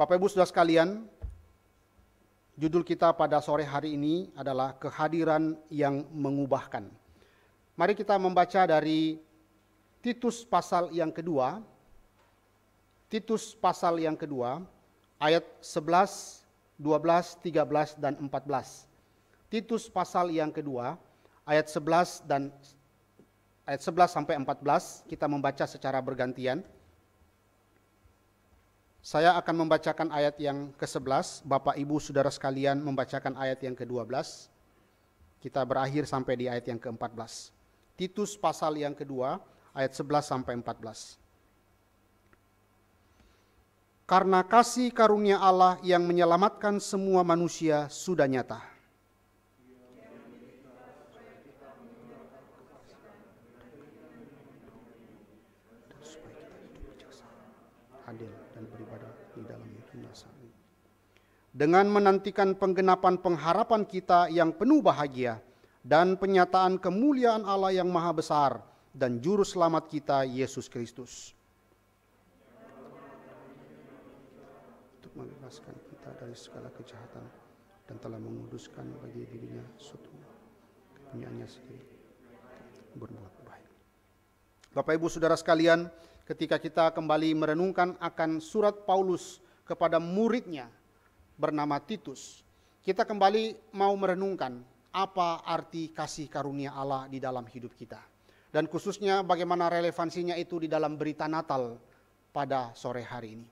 Bapak Ibu Saudara sekalian, judul kita pada sore hari ini adalah kehadiran yang mengubahkan. Mari kita membaca dari Titus pasal yang kedua. Titus pasal yang kedua, ayat 11, 12, 13, dan 14. Titus pasal yang kedua, ayat 11 sampai 14, kita membaca secara bergantian. Saya akan membacakan ayat yang ke-11, Bapak Ibu Saudara sekalian membacakan ayat yang ke-12. Kita berakhir sampai di ayat yang ke-14. Titus pasal yang kedua, ayat 11 sampai 14. Karena kasih karunia Allah yang menyelamatkan semua manusia sudah nyata. Adil dan beribadah di dalam kebenaran. Dengan menantikan penggenapan pengharapan kita yang penuh bahagia dan penyataan kemuliaan Allah yang maha besar dan juru selamat kita Yesus Kristus. Untuk membebaskan kita dari segala kejahatan dan telah menguduskan bagi dirinya suatu kepunyaannya sendiri berbuat baik. Bapak Ibu Saudara sekalian, ketika kita kembali merenungkan akan surat Paulus kepada muridnya bernama Titus, kita kembali mau merenungkan apa arti kasih karunia Allah di dalam hidup kita. Dan khususnya bagaimana relevansinya itu di dalam berita Natal pada sore hari ini.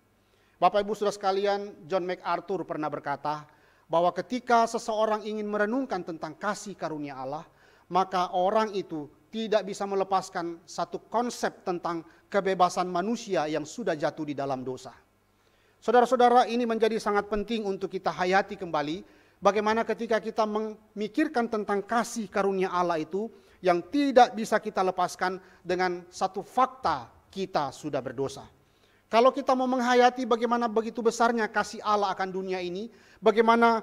Bapak Ibu Saudara sekalian, John MacArthur pernah berkata bahwa ketika seseorang ingin merenungkan tentang kasih karunia Allah, maka orang itu tidak bisa melepaskan satu konsep tentang kebebasan manusia yang sudah jatuh di dalam dosa. Saudara-saudara, ini menjadi sangat penting untuk kita hayati kembali, bagaimana ketika kita memikirkan tentang kasih karunia Allah itu, yang tidak bisa kita lepaskan dengan satu fakta, kita sudah berdosa. Kalau kita mau menghayati bagaimana begitu besarnya kasih Allah akan dunia ini, bagaimana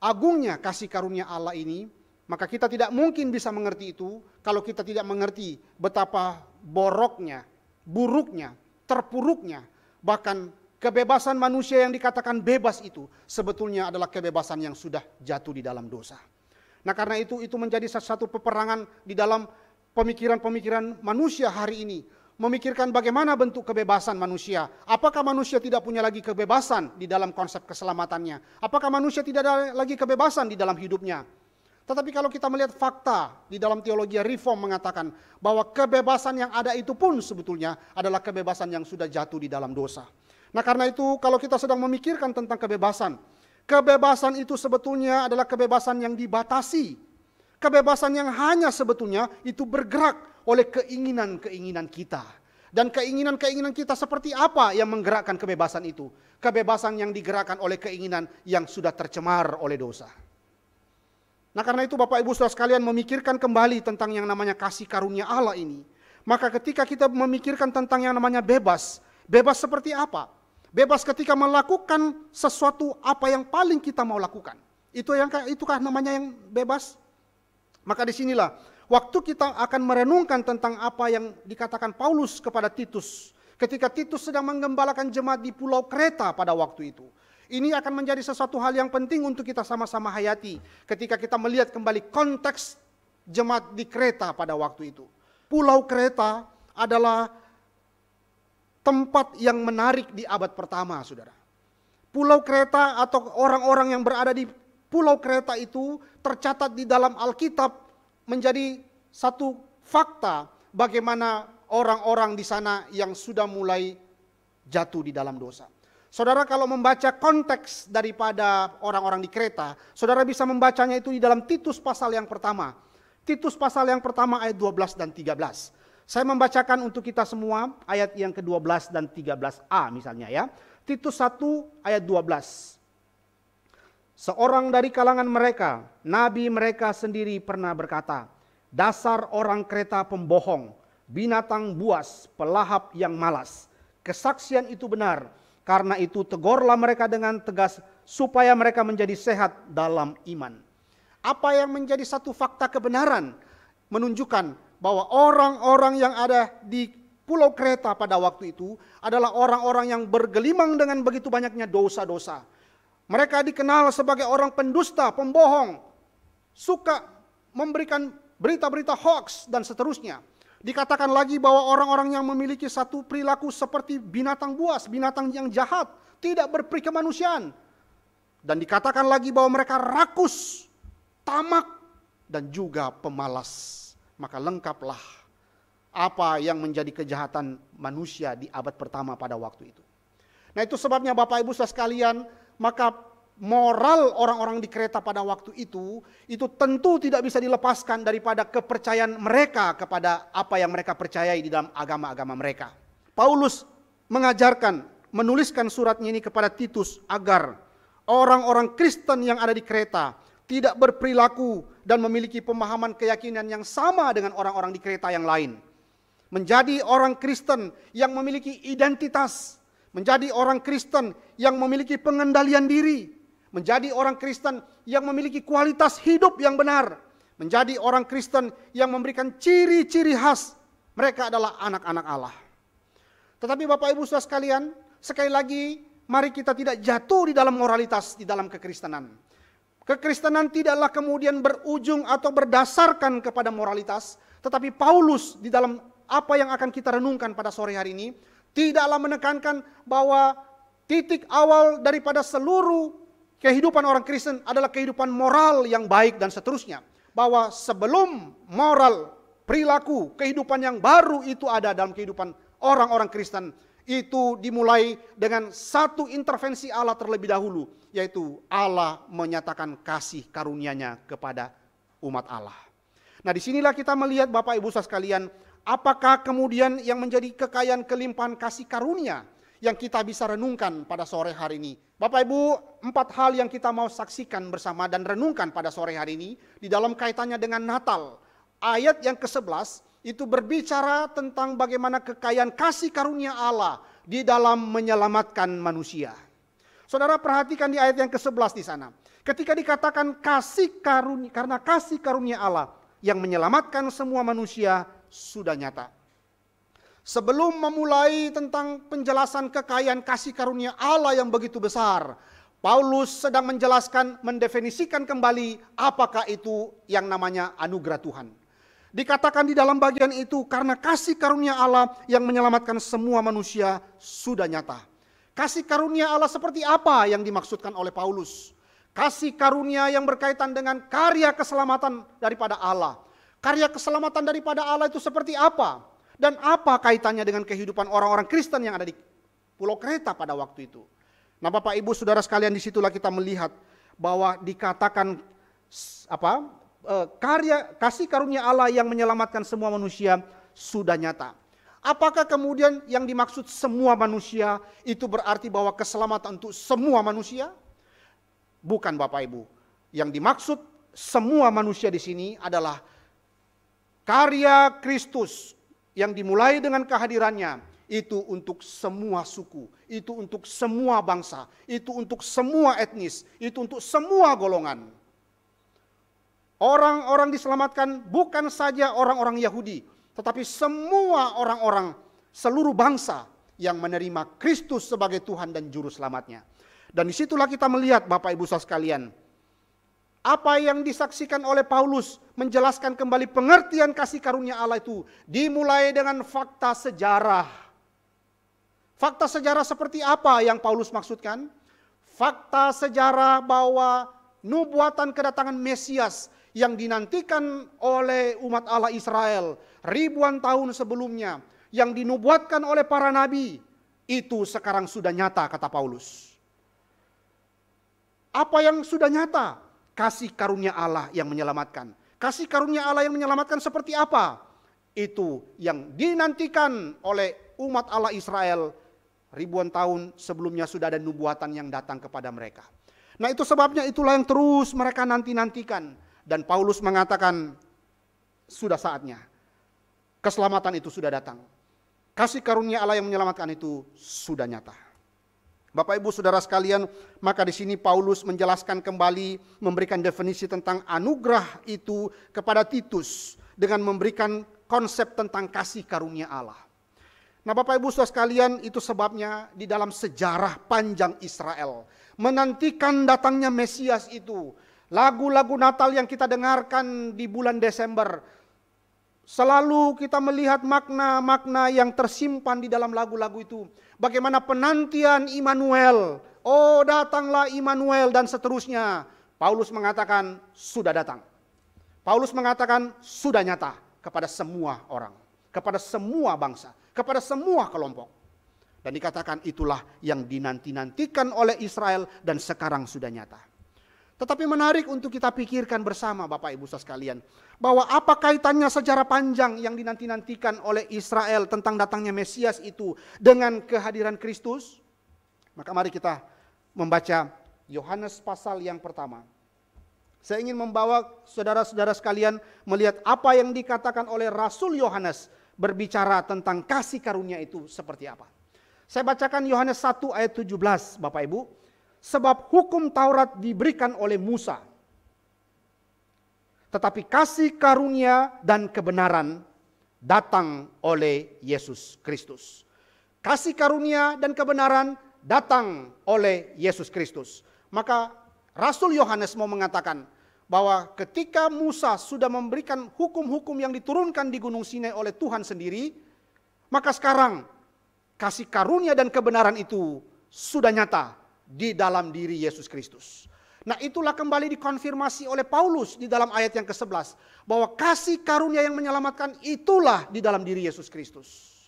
agungnya kasih karunia Allah ini, maka kita tidak mungkin bisa mengerti itu kalau kita tidak mengerti betapa boroknya, buruknya, terpuruknya, bahkan kebebasan manusia yang dikatakan bebas itu sebetulnya adalah kebebasan yang sudah jatuh di dalam dosa. Nah, karena itu menjadi satu peperangan di dalam pemikiran-pemikiran manusia hari ini. Memikirkan bagaimana bentuk kebebasan manusia. Apakah manusia tidak punya lagi kebebasan di dalam konsep keselamatannya? Apakah manusia tidak ada lagi kebebasan di dalam hidupnya? Tetapi kalau kita melihat fakta di dalam teologi reform mengatakan bahwa kebebasan yang ada itu pun sebetulnya adalah kebebasan yang sudah jatuh di dalam dosa. Nah, karena itu kalau kita sedang memikirkan tentang kebebasan, kebebasan itu sebetulnya adalah kebebasan yang dibatasi. Kebebasan yang hanya sebetulnya itu bergerak oleh keinginan-keinginan kita. Dan keinginan-keinginan kita seperti apa yang menggerakkan kebebasan itu? Kebebasan yang digerakkan oleh keinginan yang sudah tercemar oleh dosa. Nah, karena itu Bapak Ibu Saudara sekalian memikirkan kembali tentang yang namanya kasih karunia Allah ini. Maka ketika kita memikirkan tentang yang namanya bebas, bebas seperti apa? Bebas ketika melakukan sesuatu apa yang paling kita mau lakukan. Itukah namanya yang bebas? Maka disinilah waktu kita akan merenungkan tentang apa yang dikatakan Paulus kepada Titus. Ketika Titus sedang menggembalakan jemaat di Pulau Kreta pada waktu itu. Ini akan menjadi sesuatu hal yang penting untuk kita sama-sama hayati. Ketika kita melihat kembali konteks jemaat di Kreta pada waktu itu. Pulau Kreta adalah tempat yang menarik di abad pertama, saudara. Pulau Kreta atau orang-orang yang berada di Pulau Kreta itu tercatat di dalam Alkitab menjadi satu fakta bagaimana orang-orang di sana yang sudah mulai jatuh di dalam dosa. Saudara, kalau membaca konteks daripada orang-orang di Kreta, saudara bisa membacanya itu di dalam Titus pasal yang pertama. Titus pasal yang pertama ayat 12 dan 13. Saya membacakan untuk kita semua ayat yang ke-12 dan 13a misalnya ya. Titus 1 ayat 12. Seorang dari kalangan mereka, nabi mereka sendiri pernah berkata, dasar orang Kreta pembohong, binatang buas, pelahap yang malas. Kesaksian itu benar, karena itu tegurlah mereka dengan tegas supaya mereka menjadi sehat dalam iman. Apa yang menjadi satu fakta kebenaran menunjukkan bahwa orang-orang yang ada di Pulau Kreta pada waktu itu adalah orang-orang yang bergelimang dengan begitu banyaknya dosa-dosa. Mereka dikenal sebagai orang pendusta, pembohong, suka memberikan berita-berita hoax dan seterusnya. Dikatakan lagi bahwa orang-orang yang memiliki satu perilaku seperti binatang buas, binatang yang jahat, tidak berperi kemanusiaan. Dan dikatakan lagi bahwa mereka rakus, tamak, dan juga pemalas. Maka lengkaplah apa yang menjadi kejahatan manusia di abad pertama pada waktu itu. Nah, itu sebabnya Bapak Ibu Saudara sekalian, maka moral orang-orang di Kreta pada waktu itu tentu tidak bisa dilepaskan daripada kepercayaan mereka kepada apa yang mereka percayai di dalam agama-agama mereka. Paulus mengajarkan, menuliskan suratnya ini kepada Titus agar orang-orang Kristen yang ada di Kreta tidak berperilaku dan memiliki pemahaman keyakinan yang sama dengan orang-orang di Kreta yang lain. Menjadi orang Kristen yang memiliki identitas, menjadi orang Kristen yang memiliki pengendalian diri, menjadi orang Kristen yang memiliki kualitas hidup yang benar, menjadi orang Kristen yang memberikan ciri-ciri khas. Mereka adalah anak-anak Allah. Tetapi Bapak Ibu Saudara sekalian, sekali lagi mari kita tidak jatuh di dalam moralitas di dalam kekristenan. Kekristenan tidaklah kemudian berujung atau berdasarkan kepada moralitas, tetapi Paulus di dalam apa yang akan kita renungkan pada sore hari ini tidaklah menekankan bahwa titik awal daripada seluruh kehidupan orang Kristen adalah kehidupan moral yang baik dan seterusnya. Bahwa sebelum moral, perilaku, kehidupan yang baru itu ada dalam kehidupan orang-orang Kristen, itu dimulai dengan satu intervensi Allah terlebih dahulu, yaitu Allah menyatakan kasih karunia-Nya kepada umat Allah. Nah, disinilah kita melihat Bapak Ibu Saudara sekalian, apakah kemudian yang menjadi kekayaan kelimpahan kasih karunia yang kita bisa renungkan pada sore hari ini. Bapak Ibu, 4 hal yang kita mau saksikan bersama dan renungkan pada sore hari ini di dalam kaitannya dengan Natal. Ayat yang ke-11 itu berbicara tentang bagaimana kekayaan kasih karunia Allah di dalam menyelamatkan manusia. Saudara perhatikan di ayat yang ke-11 di sana. Ketika dikatakan kasih karunia, karena kasih karunia Allah yang menyelamatkan semua manusia sudah nyata. Sebelum memulai tentang penjelasan kekayaan kasih karunia Allah yang begitu besar, Paulus sedang menjelaskan, mendefinisikan kembali apakah itu yang namanya anugerah Tuhan. Dikatakan di dalam bagian itu, karena kasih karunia Allah yang menyelamatkan semua manusia sudah nyata. Kasih karunia Allah seperti apa yang dimaksudkan oleh Paulus? Kasih karunia yang berkaitan dengan karya keselamatan daripada Allah. Karya keselamatan daripada Allah itu seperti apa? Dan apa kaitannya dengan kehidupan orang-orang Kristen yang ada di Pulau Kreta pada waktu itu? Nah, Bapak Ibu Saudara sekalian, disitulah kita melihat bahwa dikatakan karya kasih karunia Allah yang menyelamatkan semua manusia sudah nyata. Apakah kemudian yang dimaksud semua manusia itu berarti bahwa keselamatan untuk semua manusia? Bukan, Bapak Ibu. Yang dimaksud semua manusia di sini adalah karya Kristus yang dimulai dengan kehadirannya, itu untuk semua suku, itu untuk semua bangsa, itu untuk semua etnis, itu untuk semua golongan. Orang-orang diselamatkan bukan saja orang-orang Yahudi, tetapi semua orang-orang seluruh bangsa yang menerima Kristus sebagai Tuhan dan Juru Selamatnya. Dan disitulah kita melihat Bapak Ibu Saudara sekalian, apa yang disaksikan oleh Paulus menjelaskan kembali pengertian kasih karunia Allah itu dimulai dengan fakta sejarah. Fakta sejarah seperti apa yang Paulus maksudkan? Fakta sejarah bahwa nubuatan kedatangan Mesias yang dinantikan oleh umat Allah Israel ribuan tahun sebelumnya, yang dinubuatkan oleh para nabi, itu sekarang sudah nyata, kata Paulus. Apa yang sudah nyata? Kasih karunia Allah yang menyelamatkan. Kasih karunia Allah yang menyelamatkan seperti apa? Itu yang dinantikan oleh umat Allah Israel ribuan tahun sebelumnya, sudah ada nubuatan yang datang kepada mereka. Nah, itu sebabnya itulah yang terus mereka nanti-nantikan. Dan Paulus mengatakan sudah saatnya. Keselamatan itu sudah datang. Kasih karunia Allah yang menyelamatkan itu sudah nyata. Bapak Ibu Saudara sekalian, maka di sini Paulus menjelaskan kembali, memberikan definisi tentang anugerah itu kepada Titus dengan memberikan konsep tentang kasih karunia Allah. Nah Bapak Ibu Saudara sekalian, itu sebabnya di dalam sejarah panjang Israel menantikan datangnya Mesias itu. Lagu-lagu Natal yang kita dengarkan di bulan Desember, selalu kita melihat makna-makna yang tersimpan di dalam lagu-lagu itu. Bagaimana penantian Immanuel, oh datanglah Immanuel, dan seterusnya. Paulus mengatakan sudah datang. Paulus mengatakan sudah nyata kepada semua orang, kepada semua bangsa, kepada semua kelompok. Dan dikatakan itulah yang dinanti-nantikan oleh Israel dan sekarang sudah nyata. Tetapi menarik untuk kita pikirkan bersama Bapak Ibu Saudara sekalian, bahwa apa kaitannya sejarah panjang yang dinanti-nantikan oleh Israel tentang datangnya Mesias itu dengan kehadiran Kristus? Maka mari kita membaca Yohanes pasal yang pertama. Saya ingin membawa saudara-saudara sekalian melihat apa yang dikatakan oleh Rasul Yohanes berbicara tentang kasih karunia itu seperti apa. Saya bacakan Yohanes 1 ayat 17 Bapak Ibu. Sebab hukum Taurat diberikan oleh Musa, tetapi kasih karunia dan kebenaran datang oleh Yesus Kristus. Kasih karunia dan kebenaran datang oleh Yesus Kristus. Maka Rasul Yohanes mau mengatakan bahwa ketika Musa sudah memberikan hukum-hukum yang diturunkan di Gunung Sinai oleh Tuhan sendiri, maka sekarang kasih karunia dan kebenaran itu sudah nyata di dalam diri Yesus Kristus. Nah itulah kembali dikonfirmasi oleh Paulus di dalam ayat yang ke-11. Bahwa kasih karunia yang menyelamatkan itulah di dalam diri Yesus Kristus.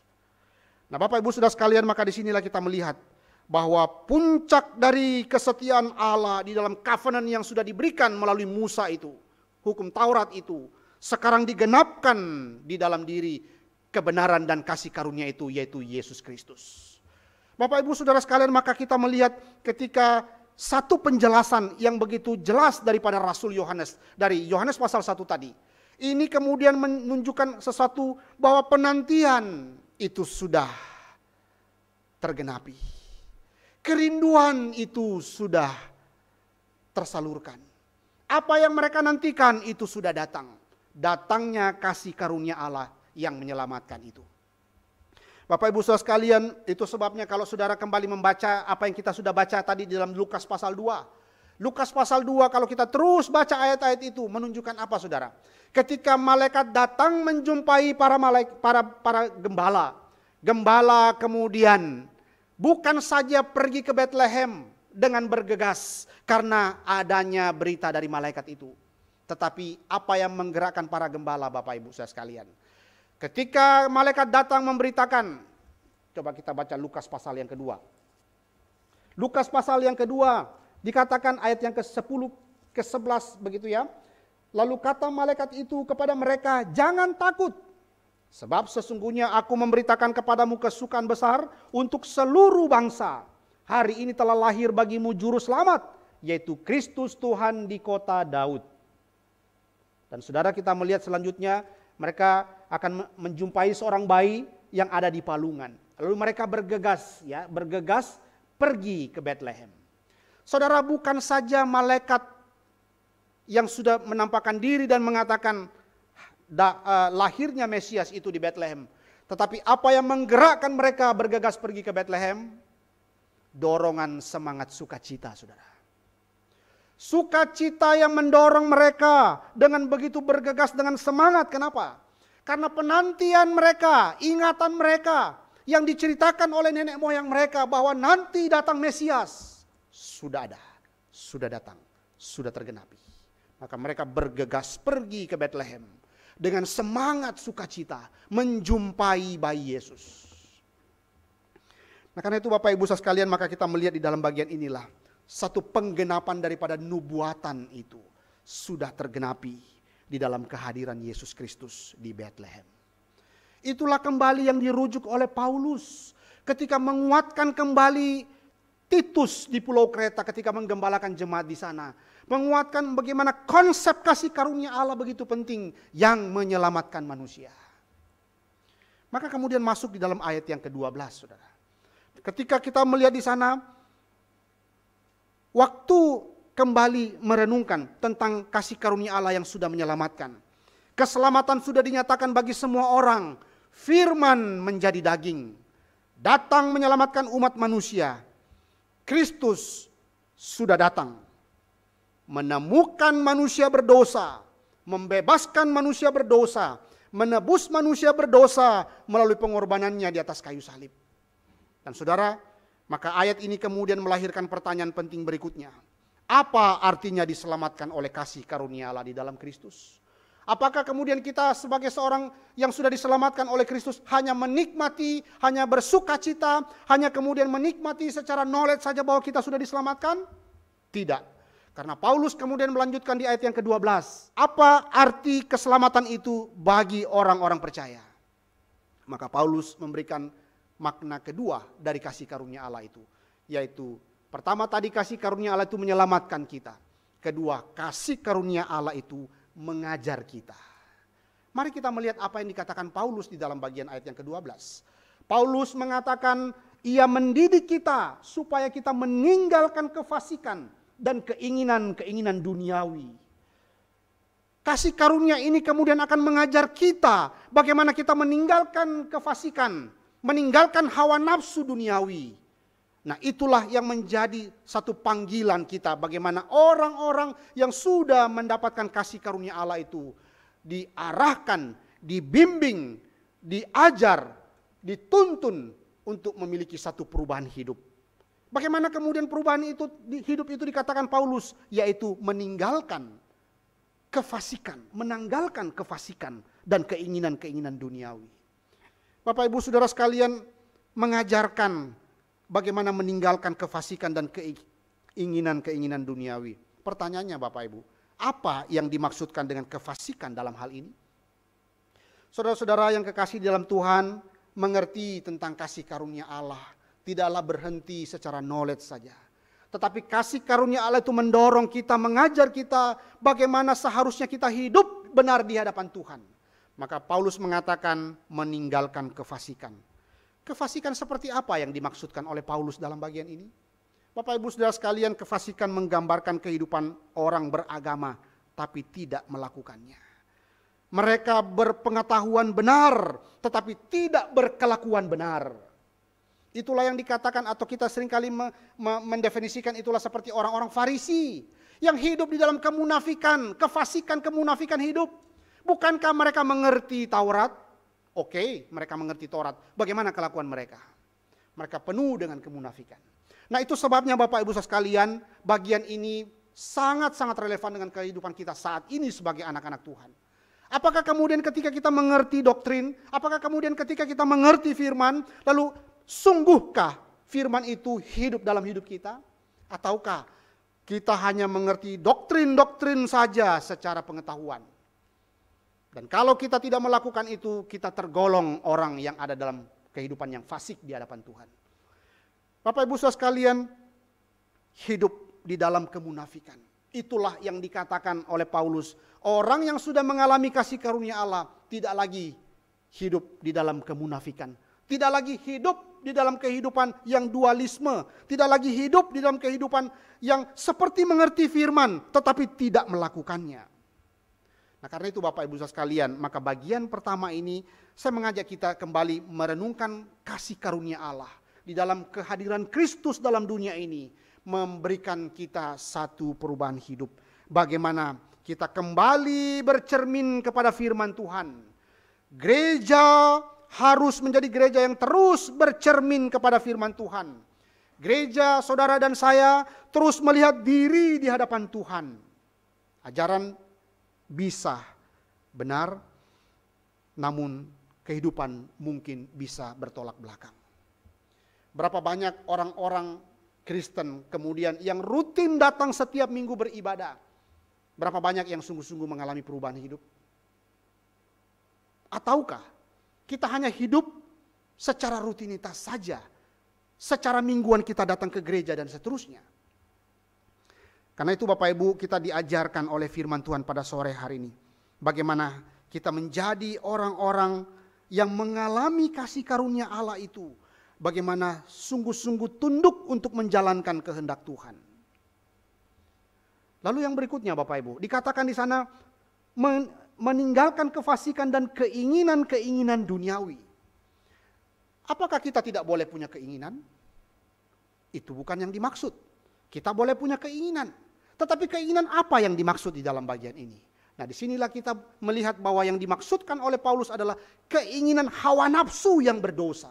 Nah Bapak Ibu Saudara sekalian, maka disinilah kita melihat bahwa puncak dari kesetiaan Allah di dalam covenant yang sudah diberikan melalui Musa itu, hukum Taurat itu, sekarang digenapkan di dalam diri kebenaran dan kasih karunia itu, yaitu Yesus Kristus. Bapak Ibu Saudara sekalian, maka kita melihat ketika satu penjelasan yang begitu jelas daripada Rasul Yohanes, dari Yohanes pasal 1 tadi. Ini kemudian menunjukkan sesuatu bahwa penantian itu sudah tergenapi. Kerinduan itu sudah tersalurkan. Apa yang mereka nantikan itu sudah datang. Datangnya kasih karunia Allah yang menyelamatkan itu. Bapak Ibu Saudara sekalian, itu sebabnya kalau saudara kembali membaca apa yang kita sudah baca tadi di dalam Lukas pasal 2. Lukas pasal 2 kalau kita terus baca ayat-ayat itu menunjukkan apa saudara? Ketika malaikat datang menjumpai para gembala. Gembala kemudian bukan saja pergi ke Bethlehem dengan bergegas karena adanya berita dari malaikat itu. Tetapi apa yang menggerakkan para gembala Bapak Ibu Saudara sekalian? Ketika malaikat datang memberitakan, coba kita baca Lukas pasal yang kedua. Lukas pasal yang kedua dikatakan ayat yang ke-10, ke-11 begitu ya. Lalu kata malaikat itu kepada mereka, jangan takut. Sebab sesungguhnya aku memberitakan kepadamu kesukaan besar untuk seluruh bangsa. Hari ini telah lahir bagimu juru selamat, yaitu Kristus Tuhan di kota Daud. Dan saudara kita melihat selanjutnya, mereka akan menjumpai seorang bayi yang ada di palungan. Lalu mereka bergegas pergi ke Bethlehem. Saudara, bukan saja malaikat yang sudah menampakkan diri dan mengatakan lahirnya Mesias itu di Bethlehem. Tetapi apa yang menggerakkan mereka bergegas pergi ke Bethlehem? Dorongan semangat sukacita, saudara. Sukacita yang mendorong mereka dengan begitu bergegas dengan semangat. Kenapa? Karena penantian mereka, ingatan mereka yang diceritakan oleh nenek moyang mereka bahwa nanti datang Mesias sudah ada, sudah datang, sudah tergenapi. Maka mereka bergegas pergi ke Bethlehem dengan semangat sukacita menjumpai bayi Yesus. Nah, karena itu Bapak Ibu sekalian, maka kita melihat di dalam bagian inilah satu penggenapan daripada nubuatan itu sudah tergenapi di dalam kehadiran Yesus Kristus di Bethlehem. Itulah kembali yang dirujuk oleh Paulus ketika menguatkan kembali Titus di Pulau Kreta ketika menggembalakan jemaat di sana. Menguatkan bagaimana konsep kasih karunia Allah begitu penting yang menyelamatkan manusia. Maka kemudian masuk di dalam ayat yang ke-12, saudara. Ketika kita melihat di sana, waktu kembali merenungkan tentang kasih karunia Allah yang sudah menyelamatkan. Keselamatan sudah dinyatakan bagi semua orang. Firman menjadi daging. datang menyelamatkan umat manusia. Kristus sudah datang menemukan manusia berdosa, membebaskan manusia berdosa, menebus manusia berdosa melalui pengorbanannya di atas kayu salib. Dan saudara, maka ayat ini kemudian melahirkan pertanyaan penting berikutnya. Apa artinya diselamatkan oleh kasih karunia Allah di dalam Kristus? Apakah kemudian kita sebagai seorang yang sudah diselamatkan oleh Kristus hanya menikmati, hanya bersuka cita, hanya kemudian menikmati secara knowledge saja bahwa kita sudah diselamatkan? Tidak. Karena Paulus kemudian melanjutkan di ayat yang ke-12. Apa arti keselamatan itu bagi orang-orang percaya? Maka Paulus memberikan makna kedua dari kasih karunia Allah itu. Yaitu pertama tadi kasih karunia Allah itu menyelamatkan kita. Kedua, kasih karunia Allah itu mengajar kita. Mari kita melihat apa yang dikatakan Paulus di dalam bagian ayat yang ke-12. Paulus mengatakan ia mendidik kita supaya kita meninggalkan kefasikan dan keinginan-keinginan duniawi. Kasih karunia ini kemudian akan mengajar kita bagaimana kita meninggalkan kefasikan, meninggalkan hawa nafsu duniawi. Nah, itulah yang menjadi satu panggilan kita, bagaimana orang-orang yang sudah mendapatkan kasih karunia Allah itu diarahkan, dibimbing, diajar, dituntun untuk memiliki satu perubahan hidup. Bagaimana kemudian perubahan itu hidup itu dikatakan Paulus, yaitu meninggalkan kefasikan, menanggalkan kefasikan dan keinginan-keinginan duniawi. Bapak Ibu Saudara sekalian, mengajarkan bagaimana meninggalkan kefasikan dan keinginan-keinginan duniawi. Pertanyaannya Bapak Ibu, apa yang dimaksudkan dengan kefasikan dalam hal ini? Saudara-saudara yang kekasih dalam Tuhan, mengerti tentang kasih karunia Allah tidaklah berhenti secara knowledge saja. Tetapi kasih karunia Allah itu mendorong kita, mengajar kita bagaimana seharusnya kita hidup benar di hadapan Tuhan. Maka Paulus mengatakan meninggalkan kefasikan. Kefasikan seperti apa yang dimaksudkan oleh Paulus dalam bagian ini? Bapak Ibu Saudara sekalian, kefasikan menggambarkan kehidupan orang beragama tapi tidak melakukannya. Mereka berpengetahuan benar tetapi tidak berkelakuan benar. Itulah yang dikatakan atau kita seringkali mendefinisikan itulah seperti orang-orang Farisi yang hidup di dalam kemunafikan, kefasikan kemunafikan hidup. Bukankah mereka mengerti Taurat? Oke, mereka mengerti Taurat. Bagaimana kelakuan mereka? Mereka penuh dengan kemunafikan. Nah, itu sebabnya Bapak Ibu sekalian, bagian ini sangat-sangat relevan dengan kehidupan kita saat ini sebagai anak-anak Tuhan. Apakah kemudian ketika kita mengerti doktrin, apakah kemudian ketika kita mengerti firman, lalu sungguhkah firman itu hidup dalam hidup kita? Ataukah kita hanya mengerti doktrin-doktrin saja secara pengetahuan? Dan kalau kita tidak melakukan itu, kita tergolong orang yang ada dalam kehidupan yang fasik di hadapan Tuhan. Bapak Ibu Saudara sekalian, hidup di dalam kemunafikan. Itulah yang dikatakan oleh Paulus. Orang yang sudah mengalami kasih karunia Allah tidak lagi hidup di dalam kemunafikan. Tidak lagi hidup di dalam kehidupan yang dualisme. Tidak lagi hidup di dalam kehidupan yang seperti mengerti firman tetapi tidak melakukannya. Nah, karena itu Bapak Ibu Saudara sekalian, maka bagian pertama ini saya mengajak kita kembali merenungkan kasih karunia Allah di dalam kehadiran Kristus dalam dunia ini memberikan kita satu perubahan hidup. Bagaimana kita kembali bercermin kepada firman Tuhan. Gereja harus menjadi gereja yang terus bercermin kepada firman Tuhan. Gereja, saudara dan saya terus melihat diri di hadapan Tuhan. Ajaran bisa benar, namun kehidupan mungkin bisa bertolak belakang. Berapa banyak orang-orang Kristen kemudian yang rutin datang setiap minggu beribadah. Berapa banyak yang sungguh-sungguh mengalami perubahan hidup? Ataukah kita hanya hidup secara rutinitas saja, secara mingguan kita datang ke gereja dan seterusnya? Karena itu Bapak Ibu, kita diajarkan oleh firman Tuhan pada sore hari ini. Bagaimana kita menjadi orang-orang yang mengalami kasih karunia Allah itu. Bagaimana sungguh-sungguh tunduk untuk menjalankan kehendak Tuhan. Lalu yang berikutnya Bapak Ibu, dikatakan di sana meninggalkan kefasikan dan keinginan-keinginan duniawi. Apakah kita tidak boleh punya keinginan? Itu bukan yang dimaksud. Kita boleh punya keinginan. Tetapi keinginan apa yang dimaksud di dalam bagian ini? Nah, disinilah kita melihat bahwa yang dimaksudkan oleh Paulus adalah keinginan hawa nafsu yang berdosa.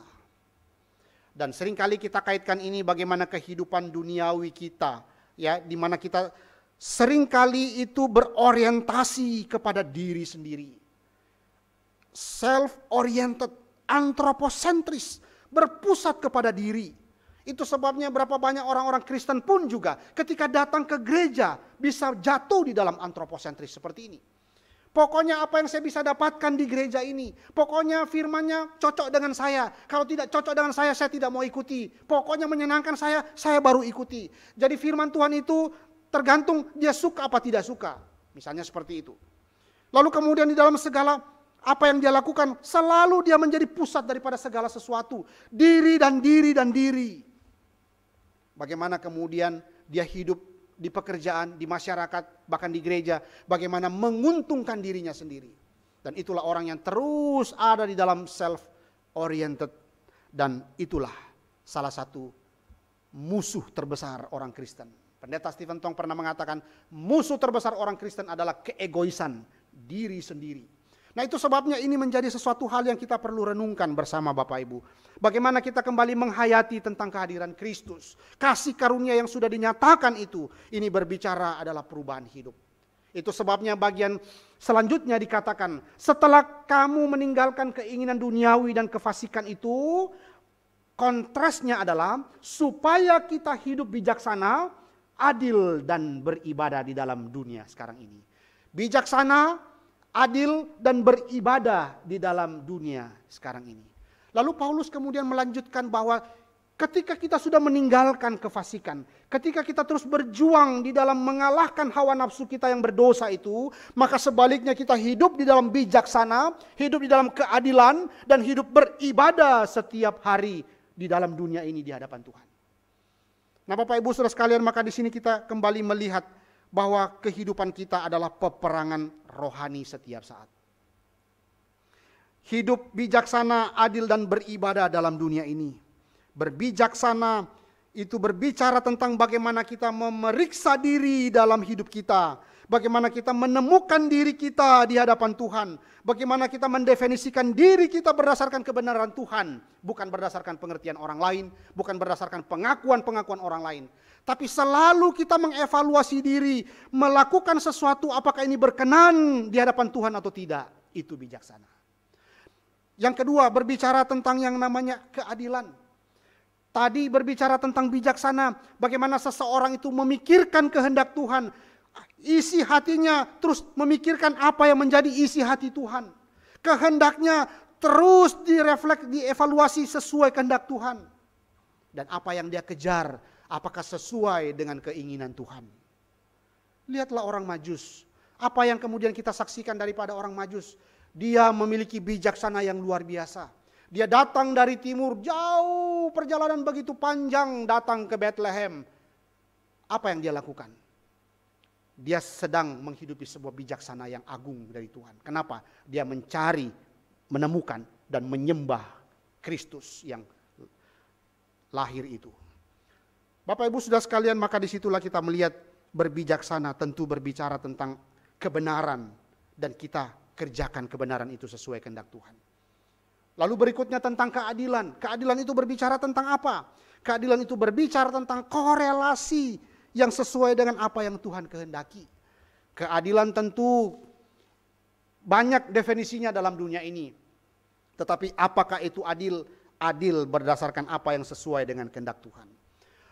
Dan seringkali kita kaitkan ini bagaimana kehidupan duniawi kita, ya, di mana kita seringkali itu berorientasi kepada diri sendiri. Self-oriented, antroposentris, berpusat kepada diri. Itu sebabnya berapa banyak orang-orang Kristen pun juga ketika datang ke gereja bisa jatuh di dalam antroposentris seperti ini. Pokoknya apa yang saya bisa dapatkan di gereja ini. Pokoknya firman-Nya cocok dengan saya. Kalau tidak cocok dengan saya tidak mau ikuti. Pokoknya menyenangkan saya baru ikuti. Jadi firman Tuhan itu tergantung dia suka apa tidak suka. Misalnya seperti itu. Lalu kemudian di dalam segala apa yang dia lakukan, selalu dia menjadi pusat daripada segala sesuatu. Diri dan diri dan diri. Bagaimana kemudian dia hidup di pekerjaan, di masyarakat, bahkan di gereja. Bagaimana menguntungkan dirinya sendiri. Dan itulah orang yang terus ada di dalam self-oriented. Dan itulah salah satu musuh terbesar orang Kristen. Pendeta Stephen Tong pernah mengatakan, musuh terbesar orang Kristen adalah keegoisan diri sendiri. Nah, itu sebabnya ini menjadi sesuatu hal yang kita perlu renungkan bersama Bapak Ibu. Bagaimana kita kembali menghayati tentang kehadiran Kristus. Kasih karunia yang sudah dinyatakan itu, ini berbicara adalah perubahan hidup. Itu sebabnya bagian selanjutnya dikatakan, setelah kamu meninggalkan keinginan duniawi dan kefasikan itu, kontrasnya adalah supaya kita hidup bijaksana, adil dan beribadah di dalam dunia sekarang ini. Bijaksana, adil dan beribadah di dalam dunia sekarang ini. Lalu Paulus kemudian melanjutkan bahwa ketika kita sudah meninggalkan kefasikan, ketika kita terus berjuang di dalam mengalahkan hawa nafsu kita yang berdosa itu, maka sebaliknya kita hidup di dalam bijaksana, hidup di dalam keadilan, dan hidup beribadah setiap hari di dalam dunia ini di hadapan Tuhan. Nah, Bapak Ibu Saudara sekalian, maka di sini kita kembali melihat bahwa kehidupan kita adalah peperangan rohani setiap saat. Hidup bijaksana, adil dan beribadah dalam dunia ini. Berbijaksana itu berbicara tentang bagaimana kita memeriksa diri dalam hidup kita. Bagaimana kita menemukan diri kita di hadapan Tuhan. Bagaimana kita mendefinisikan diri kita berdasarkan kebenaran Tuhan. Bukan berdasarkan pengertian orang lain. Bukan berdasarkan pengakuan-pengakuan orang lain. Tapi selalu kita mengevaluasi diri, melakukan sesuatu apakah ini berkenan di hadapan Tuhan atau tidak. Itu bijaksana. Yang kedua, berbicara tentang yang namanya keadilan. Tadi berbicara tentang bijaksana, bagaimana seseorang itu memikirkan kehendak Tuhan. Isi hatinya terus memikirkan apa yang menjadi isi hati Tuhan. Kehendaknya terus dievaluasi sesuai kehendak Tuhan. Dan apa yang dia kejar, apakah sesuai dengan keinginan Tuhan. Lihatlah orang Majus. Apa yang kemudian kita saksikan daripada orang Majus. Dia memiliki bijaksana yang luar biasa. Dia datang dari timur, jauh perjalanan begitu panjang datang ke Bethlehem. Apa yang dia lakukan? Dia sedang menghidupi sebuah bijaksana yang agung dari Tuhan. Kenapa? Dia mencari, menemukan, dan menyembah Kristus yang lahir itu. Bapak Ibu Saudara sekalian, maka disitulah kita melihat berbijaksana tentu berbicara tentang kebenaran. Dan kita kerjakan kebenaran itu sesuai kehendak Tuhan. Lalu berikutnya tentang keadilan. Keadilan itu berbicara tentang apa? Keadilan itu berbicara tentang korelasi yang sesuai dengan apa yang Tuhan kehendaki. Keadilan tentu banyak definisinya dalam dunia ini. Tetapi apakah itu adil? Adil berdasarkan apa yang sesuai dengan kehendak Tuhan.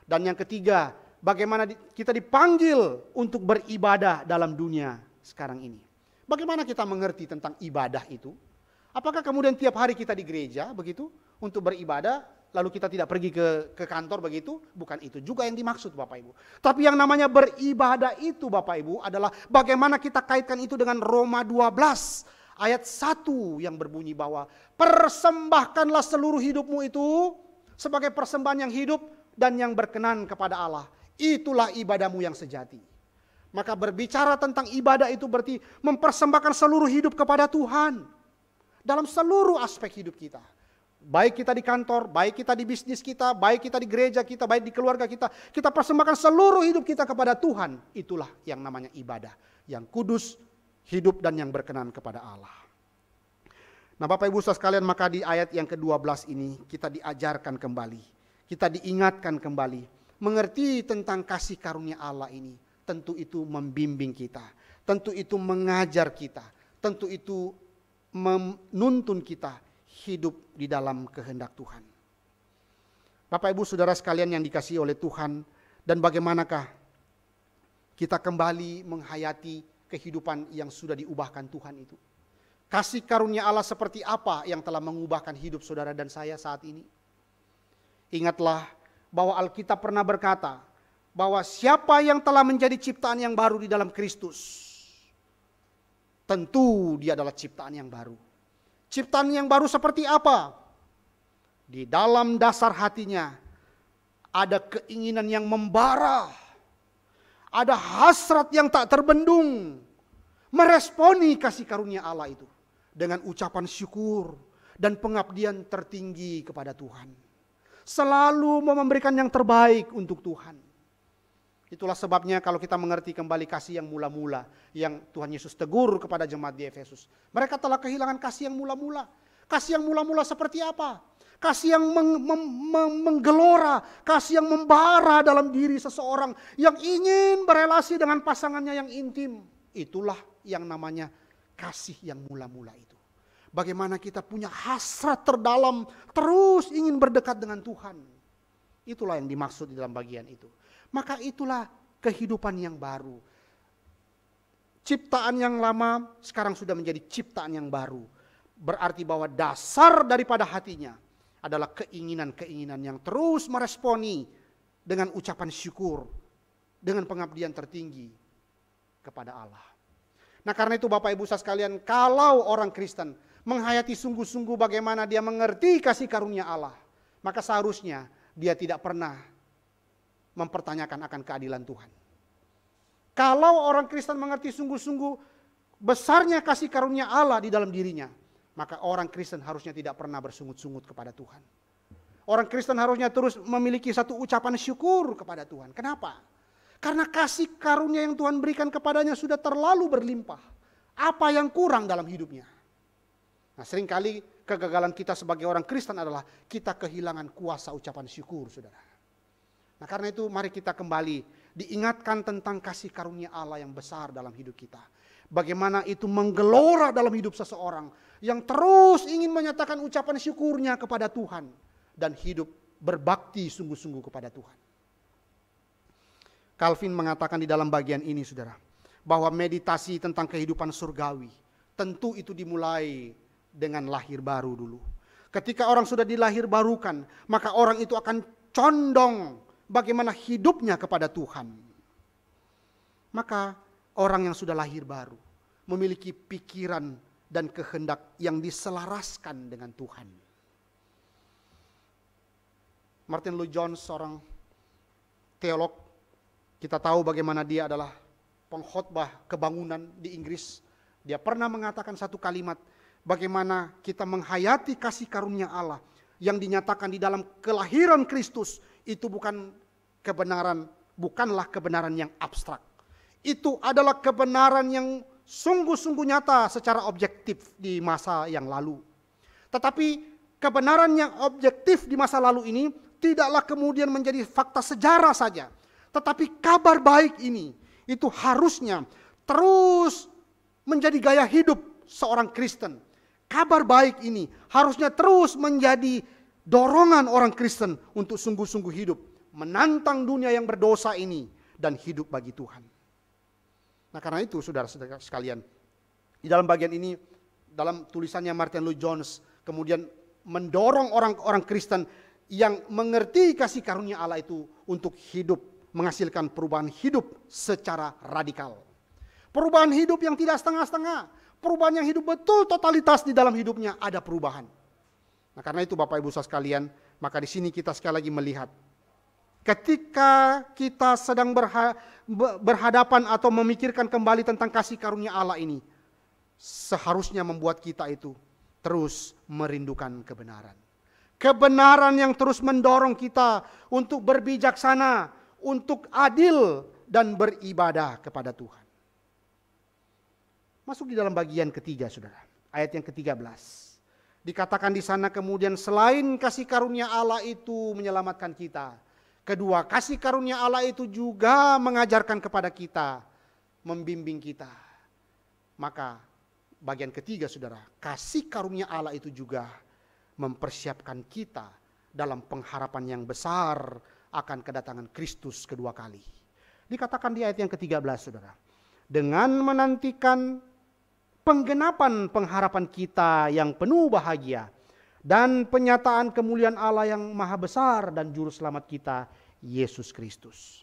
Dan yang ketiga, bagaimana kita dipanggil untuk beribadah dalam dunia sekarang ini. Bagaimana kita mengerti tentang ibadah itu? Apakah kemudian tiap hari kita di gereja begitu untuk beribadah, lalu kita tidak pergi ke kantor begitu? Bukan itu juga yang dimaksud Bapak Ibu. Tapi yang namanya beribadah itu Bapak Ibu adalah bagaimana kita kaitkan itu dengan Roma 12 ayat 1 yang berbunyi bahwa persembahkanlah seluruh hidupmu itu sebagai persembahan yang hidup dan yang berkenan kepada Allah. Itulah ibadahmu yang sejati. Maka berbicara tentang ibadah itu berarti mempersembahkan seluruh hidup kepada Tuhan. Dalam seluruh aspek hidup kita. Baik kita di kantor, baik kita di bisnis kita, baik kita di gereja kita, baik di keluarga kita. Kita persembahkan seluruh hidup kita kepada Tuhan. Itulah yang namanya ibadah. Yang kudus, hidup dan yang berkenan kepada Allah. Nah Bapak Ibu saudara sekalian, maka di ayat yang ke-12 ini kita diajarkan kembali. Kita diingatkan kembali. Mengerti tentang kasih karunia Allah ini. Tentu itu membimbing kita. Tentu itu mengajar kita. Tentu itu menuntun kita hidup di dalam kehendak Tuhan. Bapak Ibu Saudara sekalian yang dikasihi oleh Tuhan, dan bagaimanakah kita kembali menghayati kehidupan yang sudah diubahkan Tuhan itu? Kasih karunia Allah seperti apa yang telah mengubahkan hidup saudara dan saya saat ini? Ingatlah bahwa Alkitab pernah berkata bahwa siapa yang telah menjadi ciptaan yang baru di dalam Kristus, tentu dia adalah ciptaan yang baru. Ciptaan yang baru seperti apa? Di dalam dasar hatinya ada keinginan yang membara. Ada hasrat yang tak terbendung. Meresponi kasih karunia Allah itu. Dengan ucapan syukur dan pengabdian tertinggi kepada Tuhan. Selalu mau memberikan yang terbaik untuk Tuhan. Itulah sebabnya kalau kita mengerti kembali kasih yang mula-mula yang Tuhan Yesus tegur kepada jemaat di Efesus. Mereka telah kehilangan kasih yang mula-mula. Kasih yang mula-mula seperti apa? Kasih yang menggelora, kasih yang membara dalam diri seseorang yang ingin berelasi dengan pasangannya yang intim. Itulah yang namanya kasih yang mula-mula itu. Bagaimana kita punya hasrat terdalam terus ingin berdekat dengan Tuhan. Itulah yang dimaksud di dalam bagian itu. Maka itulah kehidupan yang baru. Ciptaan yang lama sekarang sudah menjadi ciptaan yang baru. Berarti bahwa dasar daripada hatinya adalah keinginan-keinginan yang terus meresponi dengan ucapan syukur, dengan pengabdian tertinggi kepada Allah. Nah karena itu Bapak Ibu sekalian, kalau orang Kristen menghayati sungguh-sungguh bagaimana dia mengerti kasih karunia Allah, maka seharusnya dia tidak pernah mempertanyakan akan keadilan Tuhan. Kalau orang Kristen mengerti sungguh-sungguh besarnya kasih karunia Allah di dalam dirinya, maka orang Kristen harusnya tidak pernah bersungut-sungut kepada Tuhan. Orang Kristen harusnya terus memiliki satu ucapan syukur kepada Tuhan. Kenapa? Karena kasih karunia yang Tuhan berikan kepadanya sudah terlalu berlimpah. Apa yang kurang dalam hidupnya? Nah, seringkali kegagalan kita sebagai orang Kristen adalah kita kehilangan kuasa ucapan syukur, saudara. Nah karena itu mari kita kembali diingatkan tentang kasih karunia Allah yang besar dalam hidup kita. Bagaimana itu menggelora dalam hidup seseorang yang terus ingin menyatakan ucapan syukurnya kepada Tuhan. Dan hidup berbakti sungguh-sungguh kepada Tuhan. Calvin mengatakan di dalam bagian ini saudara, bahwa meditasi tentang kehidupan surgawi tentu itu dimulai dengan lahir baru dulu. Ketika orang sudah dilahir barukan, maka orang itu akan condong bagaimana hidupnya kepada Tuhan. Maka orang yang sudah lahir baru memiliki pikiran dan kehendak yang diselaraskan dengan Tuhan. Martin Lloyd Jones, seorang teolog, kita tahu bagaimana dia adalah pengkhotbah kebangunan di Inggris. Dia pernah mengatakan satu kalimat, bagaimana kita menghayati kasih karunia Allah yang dinyatakan di dalam kelahiran Kristus. Itu bukanlah kebenaran yang abstrak. Itu adalah kebenaran yang sungguh-sungguh nyata secara objektif di masa yang lalu. Tetapi kebenaran yang objektif di masa lalu ini tidaklah kemudian menjadi fakta sejarah saja. Tetapi kabar baik ini itu harusnya terus menjadi gaya hidup seorang Kristen. Kabar baik ini harusnya terus menjadi dorongan orang Kristen untuk sungguh-sungguh hidup, menantang dunia yang berdosa ini dan hidup bagi Tuhan. Nah karena itu saudara-saudara sekalian, di dalam bagian ini, dalam tulisannya Martin Lloyd Jones, kemudian mendorong orang-orang Kristen yang mengerti kasih karunia Allah itu untuk hidup, menghasilkan perubahan hidup secara radikal. Perubahan hidup yang tidak setengah-setengah, perubahan yang hidup betul totalitas di dalam hidupnya ada perubahan. Nah karena itu Bapak Ibu saudara sekalian, maka di sini kita sekali lagi melihat ketika kita sedang berhadapan atau memikirkan kembali tentang kasih karunia Allah ini, seharusnya membuat kita itu terus merindukan kebenaran. kebenaran yang terus mendorong kita untuk berbijaksana, untuk adil dan beribadah kepada Tuhan. Masuk di dalam bagian ketiga, saudara. Ayat yang ke-13. Dikatakan di sana kemudian selain kasih karunia Allah itu menyelamatkan kita. Kedua, kasih karunia Allah itu juga mengajarkan kepada kita, membimbing kita. Maka bagian ketiga, saudara, kasih karunia Allah itu juga mempersiapkan kita dalam pengharapan yang besar akan kedatangan Kristus kedua kali. Dikatakan di ayat yang ke-13, saudara, dengan menantikan penggenapan pengharapan kita yang penuh bahagia dan penyataan kemuliaan Allah yang maha besar dan juru selamat kita, Yesus Kristus.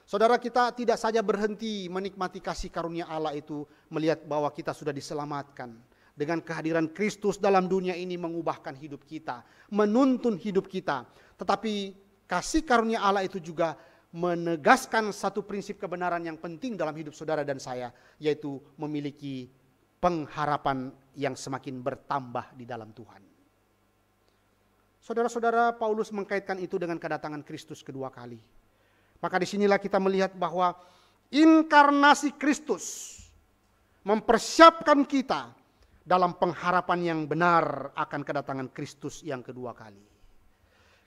Saudara, kita tidak saja berhenti menikmati kasih karunia Allah itu, melihat bahwa kita sudah diselamatkan. Dengan kehadiran Kristus dalam dunia ini mengubahkan hidup kita, menuntun hidup kita. Tetapi kasih karunia Allah itu juga menegaskan satu prinsip kebenaran yang penting dalam hidup saudara dan saya, yaitu memiliki pengharapan yang semakin bertambah di dalam Tuhan. Saudara-saudara, Paulus mengkaitkan itu dengan kedatangan Kristus kedua kali. Maka disinilah kita melihat bahwa inkarnasi Kristus mempersiapkan kita dalam pengharapan yang benar akan kedatangan Kristus yang kedua kali.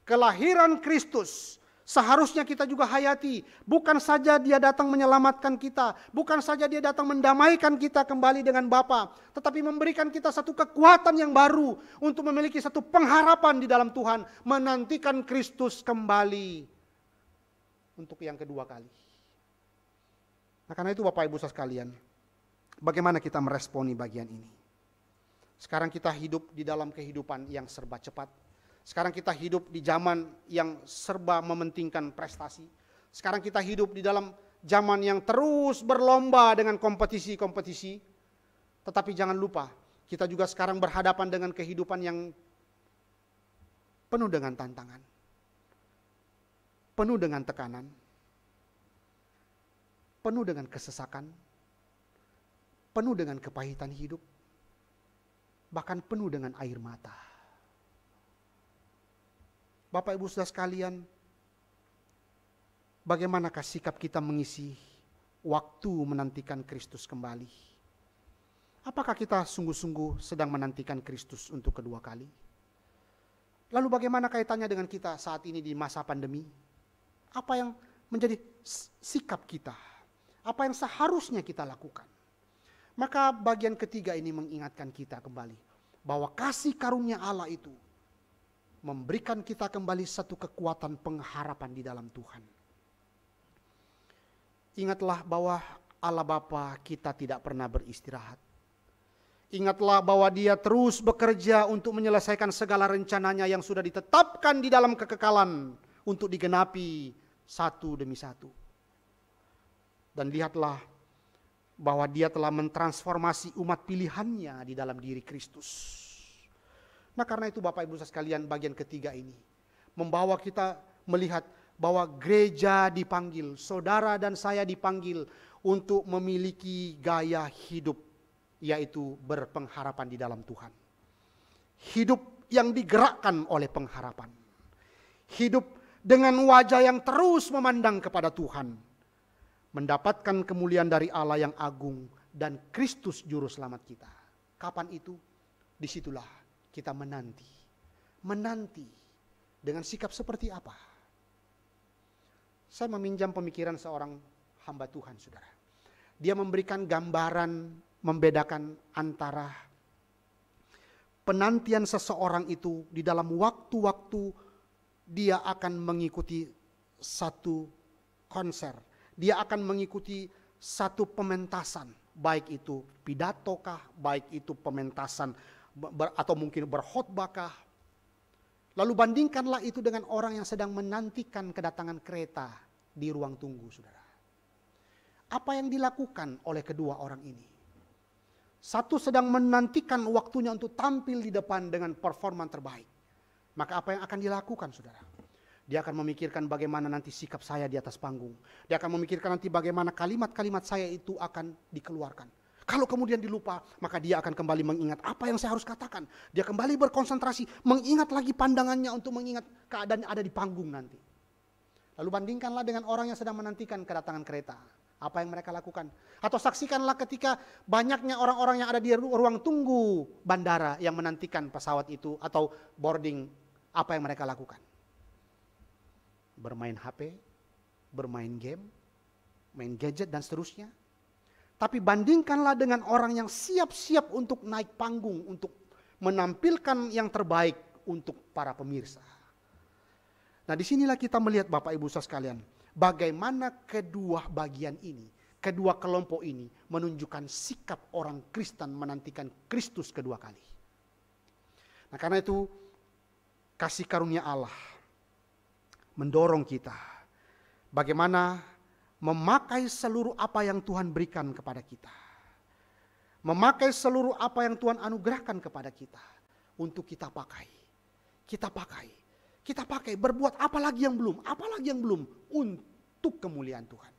Kelahiran Kristus seharusnya kita juga hayati. Bukan saja dia datang menyelamatkan kita, bukan saja dia datang mendamaikan kita kembali dengan Bapa, tetapi memberikan kita satu kekuatan yang baru untuk memiliki satu pengharapan di dalam Tuhan, menantikan Kristus kembali untuk yang kedua kali. Nah, karena itu Bapak Ibu sekalian, bagaimana kita meresponi bagian ini? Sekarang kita hidup di dalam kehidupan yang serba cepat. Sekarang kita hidup di zaman yang serba mementingkan prestasi. Sekarang kita hidup di dalam zaman yang terus berlomba dengan kompetisi-kompetisi. Tetapi jangan lupa, kita juga sekarang berhadapan dengan kehidupan yang penuh dengan tantangan, penuh dengan tekanan, penuh dengan kesesakan, penuh dengan kepahitan hidup, bahkan penuh dengan air mata. Bapak Ibu Saudara sekalian, bagaimanakah sikap kita mengisi waktu menantikan Kristus kembali? Apakah kita sungguh-sungguh sedang menantikan Kristus untuk kedua kali? Lalu bagaimana kaitannya dengan kita saat ini di masa pandemi? Apa yang menjadi sikap kita? Apa yang seharusnya kita lakukan? Maka bagian ketiga ini mengingatkan kita kembali bahwa kasih karunia Allah itu memberikan kita kembali satu kekuatan pengharapan di dalam Tuhan. Ingatlah bahwa Allah Bapa kita tidak pernah beristirahat. Ingatlah bahwa Dia terus bekerja untuk menyelesaikan segala rencananya yang sudah ditetapkan di dalam kekekalan untuk digenapi satu demi satu. Dan lihatlah bahwa Dia telah mentransformasi umat pilihannya di dalam diri Kristus. Nah, karena itu Bapak Ibu sekalian, bagian ketiga ini membawa kita melihat bahwa gereja dipanggil, saudara dan saya dipanggil untuk memiliki gaya hidup, yaitu berpengharapan di dalam Tuhan. Hidup yang digerakkan oleh pengharapan. Hidup dengan wajah yang terus memandang kepada Tuhan. Mendapatkan kemuliaan dari Allah yang agung dan Kristus juru selamat kita. Kapan itu? Disitulah kita menanti. Menanti dengan sikap seperti apa? Saya meminjam pemikiran seorang hamba Tuhan, saudara. Dia memberikan gambaran, membedakan antara penantian seseorang itu di dalam waktu-waktu dia akan mengikuti satu konser. Dia akan mengikuti satu pementasan, baik itu pidatokah, baik itu pementasan atau mungkin berkhotbahkah. Lalu bandingkanlah itu dengan orang yang sedang menantikan kedatangan kereta di ruang tunggu, saudara. Apa yang dilakukan oleh kedua orang ini? Satu sedang menantikan waktunya untuk tampil di depan dengan performa terbaik. Maka apa yang akan dilakukan, saudara? Dia akan memikirkan bagaimana nanti sikap saya di atas panggung. Dia akan memikirkan nanti bagaimana kalimat-kalimat saya itu akan dikeluarkan. Kalau kemudian dilupa, maka dia akan kembali mengingat apa yang saya harus katakan. Dia kembali berkonsentrasi, mengingat lagi pandangannya untuk mengingat keadaan yang ada di panggung nanti. Lalu bandingkanlah dengan orang yang sedang menantikan kedatangan kereta. Apa yang mereka lakukan? Atau saksikanlah ketika banyaknya orang-orang yang ada di ruang tunggu bandara yang menantikan pesawat itu atau boarding, apa yang mereka lakukan? Bermain HP, bermain game, main gadget dan seterusnya. Tapi bandingkanlah dengan orang yang siap-siap untuk naik panggung, untuk menampilkan yang terbaik untuk para pemirsa. Nah, disinilah kita melihat Bapak Ibu Saudara sekalian, bagaimana kedua bagian ini, kedua kelompok ini menunjukkan sikap orang Kristen menantikan Kristus kedua kali. Nah, karena itu kasih karunia Allah mendorong kita bagaimana memakai seluruh apa yang Tuhan berikan kepada kita. Memakai seluruh apa yang Tuhan anugerahkan kepada kita. Untuk kita pakai. Kita pakai. Kita pakai. Berbuat apa lagi yang belum. Apa lagi yang belum. Untuk kemuliaan Tuhan.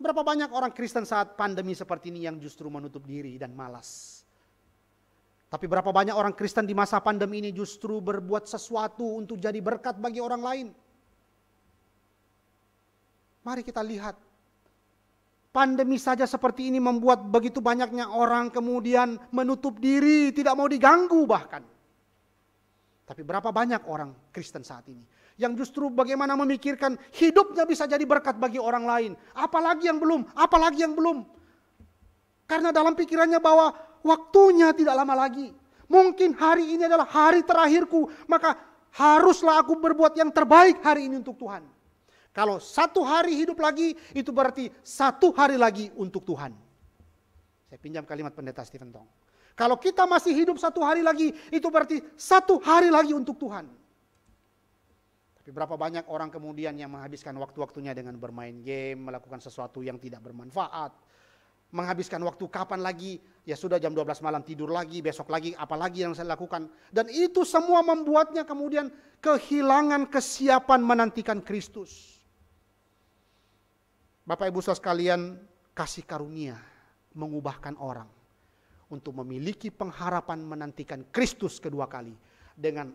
Berapa banyak orang Kristen saat pandemi seperti ini yang justru menutup diri dan malas. Tapi berapa banyak orang Kristen di masa pandemi ini justru berbuat sesuatu untuk jadi berkat bagi orang lain. Mari kita lihat, pandemi saja seperti ini membuat begitu banyaknya orang kemudian menutup diri, tidak mau diganggu bahkan. Tapi berapa banyak orang Kristen saat ini yang justru bagaimana memikirkan hidupnya bisa jadi berkat bagi orang lain. Apalagi yang belum, apalagi yang belum. Karena dalam pikirannya bahwa waktunya tidak lama lagi. Mungkin hari ini adalah hari terakhirku, maka haruslah aku berbuat yang terbaik hari ini untuk Tuhan. Kalau satu hari hidup lagi, itu berarti satu hari lagi untuk Tuhan. Saya pinjam kalimat pendeta Stephen Tong. Kalau kita masih hidup satu hari lagi, itu berarti satu hari lagi untuk Tuhan. Tapi berapa banyak orang kemudian yang menghabiskan waktu-waktunya dengan bermain game, melakukan sesuatu yang tidak bermanfaat. Menghabiskan waktu kapan lagi, ya sudah jam 12 malam tidur lagi, besok lagi, apalagi yang saya lakukan. Dan itu semua membuatnya kemudian kehilangan kesiapan menantikan Kristus. Bapak Ibu Saudara sekalian, kasih karunia mengubahkan orang untuk memiliki pengharapan menantikan Kristus kedua kali dengan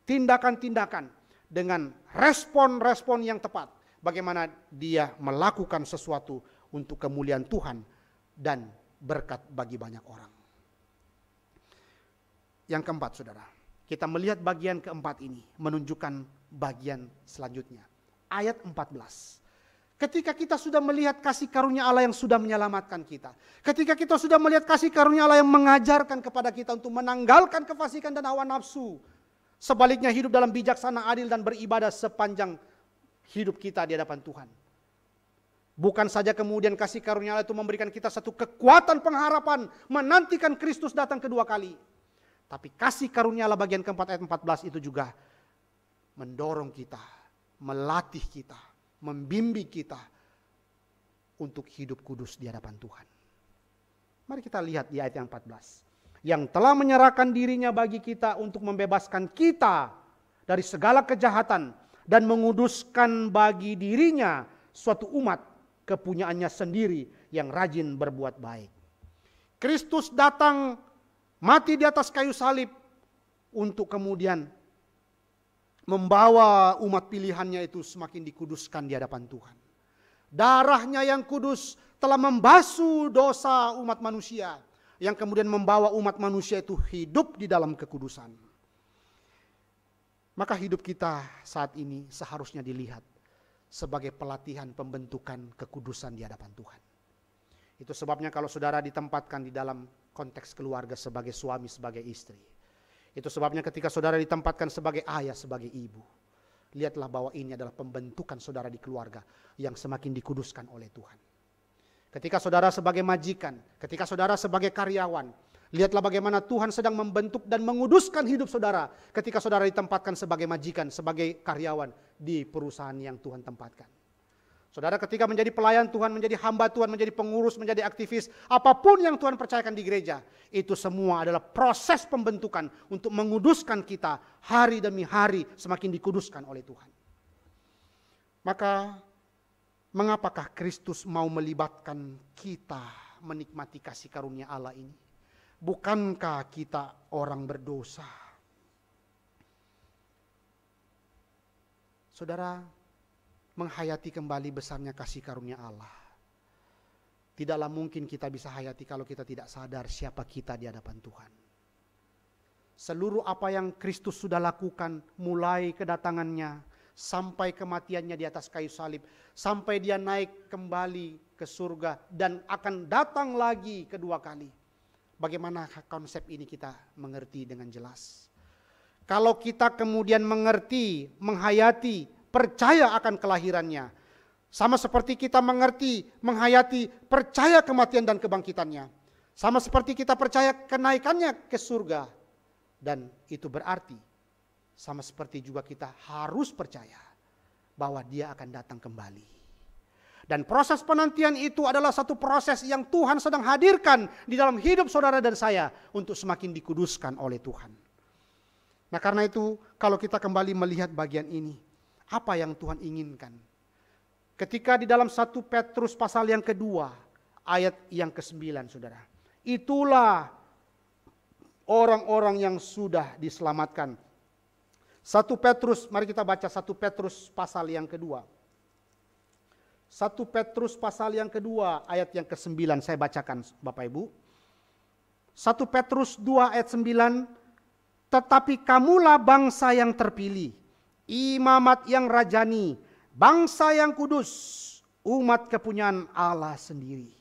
tindakan-tindakan, dengan respon-respon yang tepat. Bagaimana dia melakukan sesuatu untuk kemuliaan Tuhan dan berkat bagi banyak orang. Yang keempat, saudara, kita melihat bagian keempat ini menunjukkan bagian selanjutnya. Ayat 14. Ketika kita sudah melihat kasih karunia Allah yang sudah menyelamatkan kita. Ketika kita sudah melihat kasih karunia Allah yang mengajarkan kepada kita untuk menanggalkan kefasikan dan hawa nafsu. Sebaliknya hidup dalam bijaksana, adil dan beribadah sepanjang hidup kita di hadapan Tuhan. Bukan saja kemudian kasih karunia Allah itu memberikan kita satu kekuatan pengharapan menantikan Kristus datang kedua kali. Tapi kasih karunia Allah bagian keempat ayat 14 itu juga mendorong kita, melatih kita, membimbing kita untuk hidup kudus di hadapan Tuhan. Mari kita lihat di ayat yang 14. Yang telah menyerahkan dirinya bagi kita untuk membebaskan kita dari segala kejahatan dan menguduskan bagi dirinya suatu umat kepunyaannya sendiri yang rajin berbuat baik. Kristus datang mati di atas kayu salib untuk kemudian membawa umat pilihannya itu semakin dikuduskan di hadapan Tuhan. Darahnya yang kudus telah membasuh dosa umat manusia, yang kemudian membawa umat manusia itu hidup di dalam kekudusan. Maka hidup kita saat ini seharusnya dilihat sebagai pelatihan pembentukan kekudusan di hadapan Tuhan. Itu sebabnya kalau saudara ditempatkan di dalam konteks keluarga sebagai suami, sebagai istri. Itu sebabnya ketika saudara ditempatkan sebagai ayah, sebagai ibu, lihatlah bahwa ini adalah pembentukan saudara di keluarga yang semakin dikuduskan oleh Tuhan. Ketika saudara sebagai majikan, ketika saudara sebagai karyawan, lihatlah bagaimana Tuhan sedang membentuk dan menguduskan hidup saudara ketika saudara ditempatkan sebagai majikan, sebagai karyawan di perusahaan yang Tuhan tempatkan. Saudara ketika menjadi pelayan Tuhan, menjadi hamba Tuhan, menjadi pengurus, menjadi aktivis, apapun yang Tuhan percayakan di gereja, itu semua adalah proses pembentukan untuk menguduskan kita hari demi hari semakin dikuduskan oleh Tuhan. Maka mengapakah Kristus mau melibatkan kita menikmati kasih karunia Allah ini? Bukankah kita orang berdosa? Saudara, menghayati kembali besarnya kasih karunia Allah. Tidaklah mungkin kita bisa hayati kalau kita tidak sadar siapa kita di hadapan Tuhan. Seluruh apa yang Kristus sudah lakukan, mulai kedatangannya, sampai kematiannya di atas kayu salib, sampai dia naik kembali ke surga, dan akan datang lagi kedua kali. Bagaimana konsep ini kita mengerti dengan jelas? Kalau kita kemudian mengerti, menghayati, percaya akan kelahirannya, sama seperti kita mengerti, menghayati, percaya kematian dan kebangkitannya, sama seperti kita percaya kenaikannya ke surga, dan itu berarti sama seperti juga kita harus percaya bahwa dia akan datang kembali. Dan proses penantian itu adalah satu proses yang Tuhan sedang hadirkan di dalam hidup saudara dan saya untuk semakin dikuduskan oleh Tuhan. Nah, karena itu kalau kita kembali melihat bagian ini, apa yang Tuhan inginkan? Ketika di dalam 1 Petrus pasal yang kedua, ayat yang ke-9, saudara. Itulah orang-orang yang sudah diselamatkan. 1 Petrus, mari kita baca 1 Petrus pasal yang kedua. 1 Petrus pasal yang kedua, ayat yang ke-9, saya bacakan Bapak Ibu. 1 Petrus 2 ayat 9, tetapi kamulah bangsa yang terpilih, imamat yang rajani, bangsa yang kudus, umat kepunyaan Allah sendiri.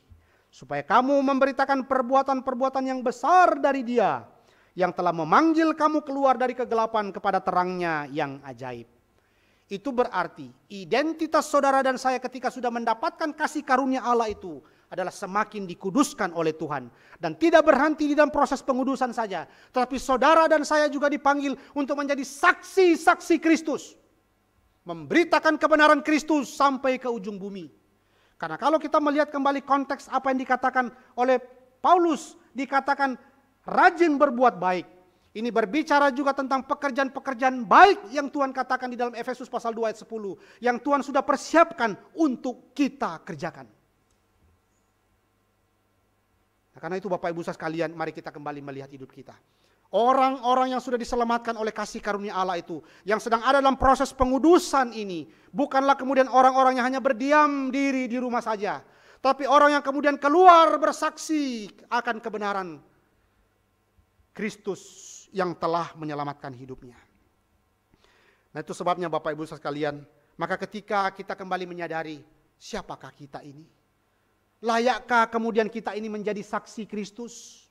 Supaya kamu memberitakan perbuatan-perbuatan yang besar dari Dia, yang telah memanggil kamu keluar dari kegelapan kepada terangnya yang ajaib. Itu berarti identitas saudara dan saya ketika sudah mendapatkan kasih karunia Allah itu adalah semakin dikuduskan oleh Tuhan. Dan tidak berhenti di dalam proses pengudusan saja. Tetapi saudara dan saya juga dipanggil untuk menjadi saksi-saksi Kristus. Memberitakan kebenaran Kristus sampai ke ujung bumi. Karena kalau kita melihat kembali konteks apa yang dikatakan oleh Paulus, dikatakan rajin berbuat baik. Ini berbicara juga tentang pekerjaan-pekerjaan baik yang Tuhan katakan di dalam Efesus pasal 2 ayat 10. Yang Tuhan sudah persiapkan untuk kita kerjakan. Nah, karena itu Bapak Ibu sekalian, mari kita kembali melihat hidup kita. Orang-orang yang sudah diselamatkan oleh kasih karunia Allah itu, yang sedang ada dalam proses pengudusan ini, bukanlah kemudian orang-orang yang hanya berdiam diri di rumah saja. Tapi orang yang kemudian keluar bersaksi akan kebenaran Kristus yang telah menyelamatkan hidupnya. Nah, itu sebabnya Bapak Ibu sekalian, maka ketika kita kembali menyadari siapakah kita ini? Layakkah kemudian kita ini menjadi saksi Kristus?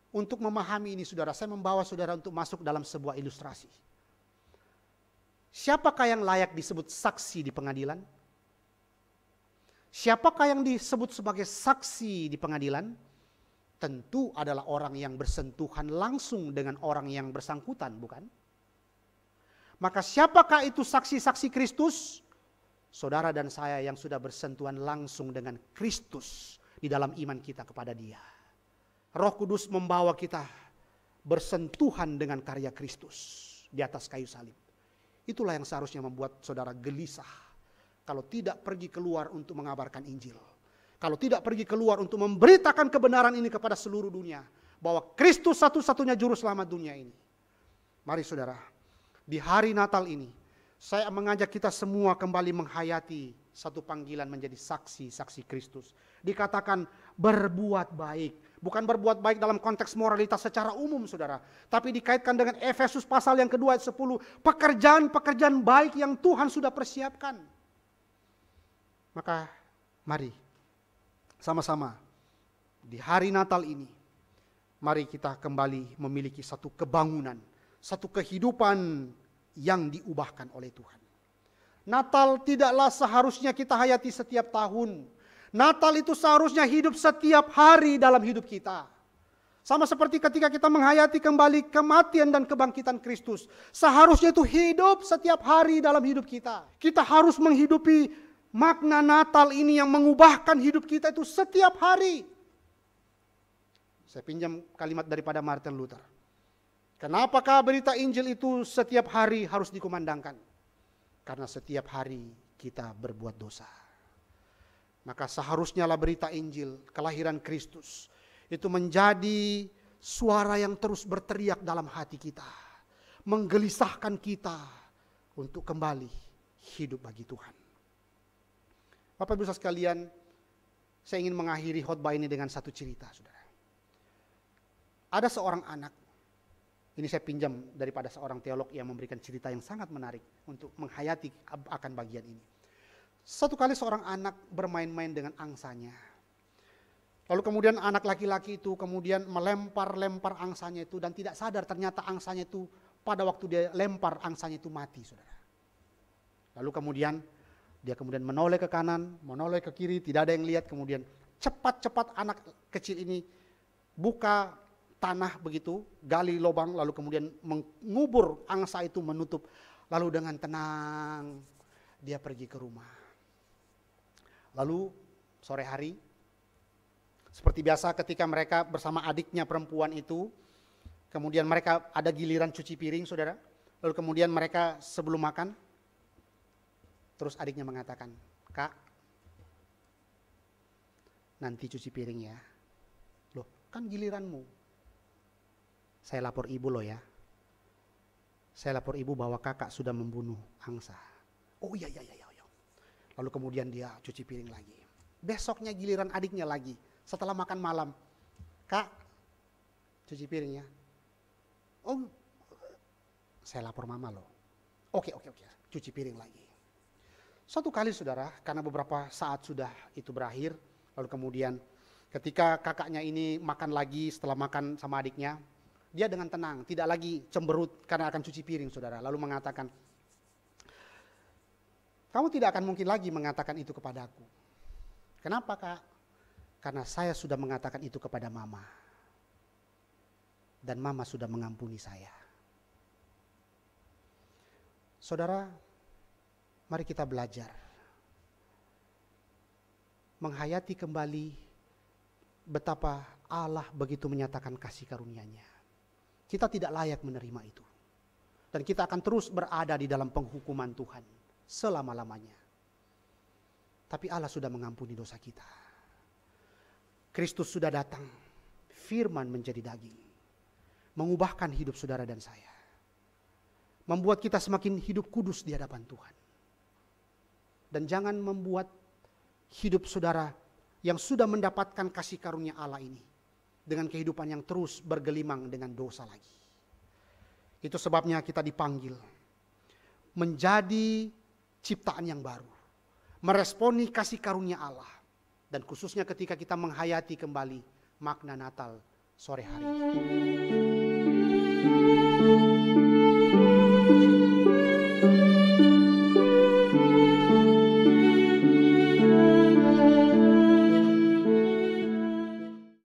Untuk memahami ini saudara, saya membawa saudara untuk masuk dalam sebuah ilustrasi. Siapakah yang layak disebut saksi di pengadilan? Siapakah yang disebut sebagai saksi di pengadilan? Tentu adalah orang yang bersentuhan langsung dengan orang yang bersangkutan, bukan? Maka siapakah itu saksi-saksi Kristus? Saudara dan saya yang sudah bersentuhan langsung dengan Kristus di dalam iman kita kepada Dia. Roh Kudus membawa kita bersentuhan dengan karya Kristus di atas kayu salib. Itulah yang seharusnya membuat saudara gelisah kalau tidak pergi keluar untuk mengabarkan Injil. Kalau tidak pergi keluar untuk memberitakan kebenaran ini kepada seluruh dunia. Bahwa Kristus satu-satunya juru selamat dunia ini. Mari saudara, di hari Natal ini, saya mengajak kita semua kembali menghayati satu panggilan menjadi saksi-saksi Kristus. Dikatakan berbuat baik. Bukan berbuat baik dalam konteks moralitas secara umum saudara. Tapi dikaitkan dengan Efesus pasal yang kedua ayat 10. Pekerjaan-pekerjaan baik yang Tuhan sudah persiapkan. Maka mari sama-sama di hari Natal ini, mari kita kembali memiliki satu kebangunan, satu kehidupan yang diubahkan oleh Tuhan. Natal tidaklah seharusnya kita hayati setiap tahun. Natal itu seharusnya hidup setiap hari dalam hidup kita. Sama seperti ketika kita menghayati kembali kematian dan kebangkitan Kristus. Seharusnya itu hidup setiap hari dalam hidup kita. Kita harus menghidupi makna Natal ini yang mengubahkan hidup kita itu setiap hari. Saya pinjam kalimat daripada Martin Luther. Kenapakah berita Injil itu setiap hari harus dikumandangkan? Karena setiap hari kita berbuat dosa. Maka seharusnya lah berita Injil, kelahiran Kristus, itu menjadi suara yang terus berteriak dalam hati kita. Menggelisahkan kita untuk kembali hidup bagi Tuhan. Bapak Ibu sekalian, saya ingin mengakhiri khotbah ini dengan satu cerita, saudara. Ada seorang anak, ini saya pinjam daripada seorang teolog yang memberikan cerita yang sangat menarik untuk menghayati akan bagian ini. Satu kali seorang anak bermain-main dengan angsanya. Lalu kemudian anak laki-laki itu kemudian melempar-lempar angsanya itu dan tidak sadar ternyata angsanya itu pada waktu dia lempar angsanya itu mati, saudara. Lalu kemudian dia kemudian menoleh ke kanan, menoleh ke kiri, tidak ada yang lihat. Kemudian cepat-cepat anak kecil ini buka tanah begitu, gali lubang, lalu kemudian mengubur angsa itu, menutup. Lalu dengan tenang dia pergi ke rumah. Lalu sore hari, seperti biasa ketika mereka bersama adiknya perempuan itu, kemudian mereka ada giliran cuci piring, saudara. Lalu kemudian mereka sebelum makan, terus adiknya mengatakan, "Kak, nanti cuci piring ya." "Loh, kan giliranmu." "Saya lapor ibu loh ya. Saya lapor ibu bahwa kakak sudah membunuh angsa." "Oh iya. Lalu kemudian dia cuci piring lagi. Besoknya giliran adiknya lagi. Setelah makan malam, "Kak, cuci piring ya." "Oh, saya lapor mama loh." Oke. Cuci piring lagi. Suatu kali, saudara, karena beberapa saat sudah itu berakhir, lalu kemudian ketika kakaknya ini makan lagi setelah makan sama adiknya, dia dengan tenang, tidak lagi cemberut karena akan cuci piring, saudara. Lalu mengatakan, "Kamu tidak akan mungkin lagi mengatakan itu kepadaku." "Kenapa, Kak?" "Karena saya sudah mengatakan itu kepada mama. Dan mama sudah mengampuni saya." Saudara, mari kita belajar menghayati kembali betapa Allah begitu menyatakan kasih karunia-Nya. Kita tidak layak menerima itu. Dan kita akan terus berada di dalam penghukuman Tuhan selama-lamanya. Tapi Allah sudah mengampuni dosa kita. Kristus sudah datang, firman menjadi daging, mengubahkan hidup saudara dan saya, membuat kita semakin hidup kudus di hadapan Tuhan. Dan jangan membuat hidup saudara yang sudah mendapatkan kasih karunia Allah ini dengan kehidupan yang terus bergelimang dengan dosa lagi. Itu sebabnya kita dipanggil menjadi ciptaan yang baru, meresponi kasih karunia Allah, dan khususnya ketika kita menghayati kembali makna Natal sore hari.